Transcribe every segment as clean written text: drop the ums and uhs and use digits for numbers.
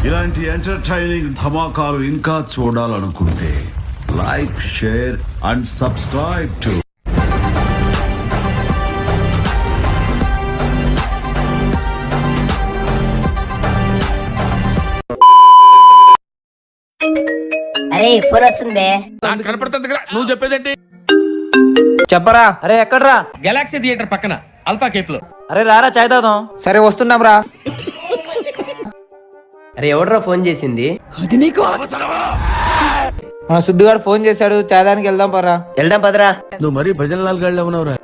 ఇలాంటి ఎంటర్టైనింగ్ ధమాకాలు ఇంకా చూడాలనుకుంటే like, share and subscribe to అరే ఇప్పుడు వస్తుంది కనపడుతుంది కదా, నువ్వు చెప్పేదేంటి? చెప్పరా. అరే ఎక్కడ్రా? గెలాక్సీ థియేటర్ పక్కన అల్ఫా కేఫ్ లో. అరే రారా చాయ్ తాగుదాం. సరే వస్తున్నాం రా. అరే ఎవడ్రా ఫోన్ చేసింది? అది నీకు మన సుద్దుగాడు ఫోన్ చేశాడు, చాయ్ దానికి వెళ్దాం పరా. వెళ్దాం పదరా. నువ్వు మరీ భజనలాల్ గాడిలో ఉన్నావురా.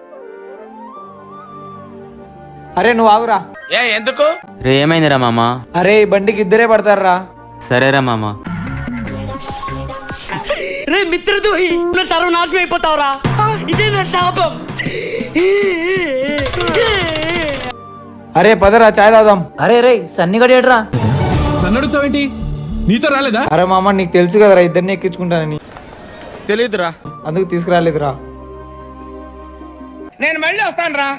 అరే నువ్వు ఆగురా. ఎందుకు? రే ఏమైందిరా మామ? అరే ఈ బండికి ఇద్దరే పడతారా. సరేరా మామ. రే మిత్రద్రోహి, నా సర్వనాశనం అయిపోతావురా. ఇదే నా శాపం. అరే పదరా చాయ్ తాగుదాం. అరే రే సన్నిగడు ఏడ్రా. నన్ను అడుగుతావేంటి? నీతో రాలేదా? అరే మామ నీకు తెలుసు కదరా ఇద్దరిని ఎక్కించుకుంటానని. తెలియదురా. అందుకు తీసుకురాలేదురా. నేను మళ్ళీ వస్తాను రా.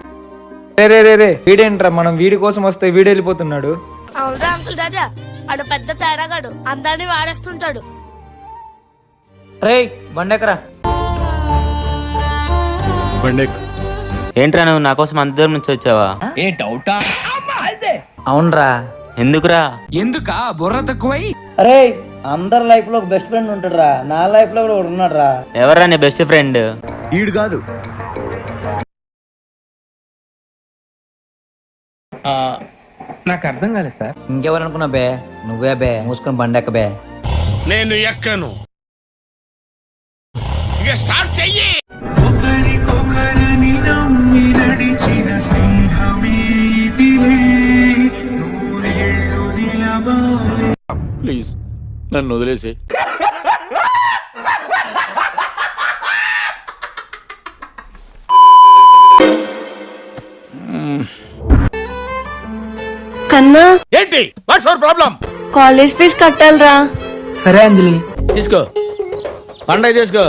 రే రే రే రే వీడేంట్రా, మనం వీడి కోసం వస్తే వీడు వెళ్ళిపోతున్నాడు. అవునా అంకుల్ రాజా, ఆడు పెద్ద తేడాగాడు, అందరినీ వాడేస్తుంటాడు. రే బండెక్కరా. ఏంట్రా నువ్వు నా కోసం అంత దూరం నుంచి వచ్చావా? ఏ డౌటా? అవునరా. ఎందుకురా? ఎందుకా బుర్ర తక్కువై? అరే అందరి లైఫ్ లో ఒక బెస్ట్ ఫ్రెండ్ ఉంటాడు రా, నా లైఫ్ లో కూడా ఉన్నాడు రా. ఎవరా నీ బెస్ట్ ఫ్రెండ్? ఈడు కాదు. నాకు అర్థం కాలేదు సార్. ఇంకెవరు అనుకున్నా బే, నువ్వే బే. మూసుకొని బండెక్క బే. నేను ఎక్కను. ఇక స్టార్ట్ చెయ్యి. ప్లీజ్ నన్ను వదిలేసి. కన్నా ఏంటి? What's your problem? College fee కట్టాలరా. సరే అంజలి తీసుకో, పండగ తీసుకో.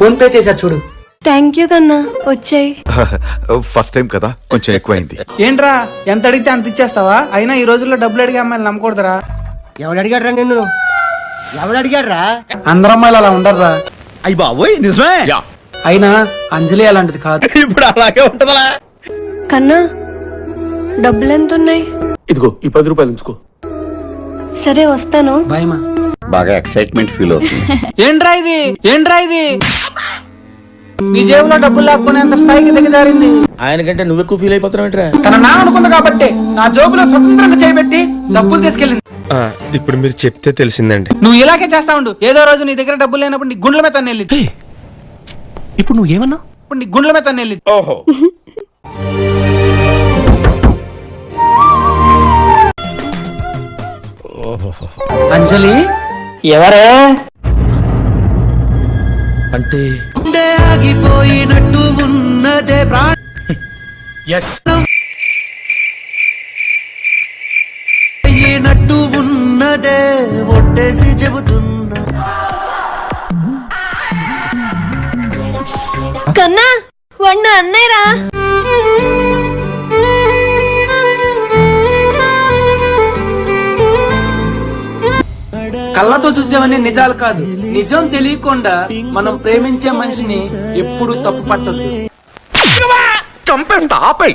ఫోన్ పే చేశా చూడు. థ్యాంక్ యూ కన్నా, వచ్చాయి. ఫస్ట్ టైం కదా, కొంచెం ఎక్కువైంది. ఏంట్రా ఎంత అడిగితే అంత ఇచ్చేస్తావా? అయినా ఈ రోజుల్లో డబ్బులు అడిగే అమ్మాయిలు నమ్మకూడదురా. ఎవడు అడిగాడ్రా నిన్ను? ఎవడు అడిగాడ్రా? అందరు అమ్మాయిలు అలా ఉండరురా. అయ్యి బాబోయ్ నిజమే. అయినా అంజలి అలాంటిది కాదు. ఇప్పుడు అలాగే ఉంటదా? కన్నా డబ్బులు ఎంత ఉన్నాయి? ఇదిగో ఈ 10 రూపాయలు ఉంచుకో. సరే వస్తాను. భయమా? బాగా ఎక్సైట్మెంట్ ఫీల్ అవుతుంది. ఏంట్రా ఇది, ఏంట్రా ఇది? నీ జేబులో డబ్బులు లాక్కునేంత స్థాయికి దిగజారింది. ఆయన కంటే నువ్వు ఎక్కువ ఫీల్ అయిపోతున్నావు ఏంట్రా? తన నా అనుకుంది కాబట్టి నా జోబులో స్వతంత్రంగా చేయబెట్టి డబ్బులు తీసుకెళ్ళింది. ఇప్పుడు మీరు చెప్తే తెలిసిందండి. నువ్వు ఇలాగే చేస్తా ఉండు. ఏదో రోజు నీ దగ్గర డబ్బులు లేనప్పుడు నీ గుండ్ల మీద తన్నెళ్ళి. ఇప్పుడు నువ్వు ఏమన్నా? ఇప్పుడు నీ గుండ్ల మీద తన్నెళ్ళి. ఓహో. అంజలి ఎవరే? అంటే ఆగిపోయినట్టు ఉన్నదే ప్రాణం. ఎస్. అయినట్టు ఉన్నదే ఒట్టేసి చెబుతున్నా. కన్నా వాడు అన్నయ్యరా. కళ్ళతో చూసేవన్నీ నిజాలు కాదు. నిజం తెలియకుండా మనం ప్రేమించే మనిషిని ఎప్పుడు తప్పు పట్టొద్దు. చంపేస్తా ఆపై.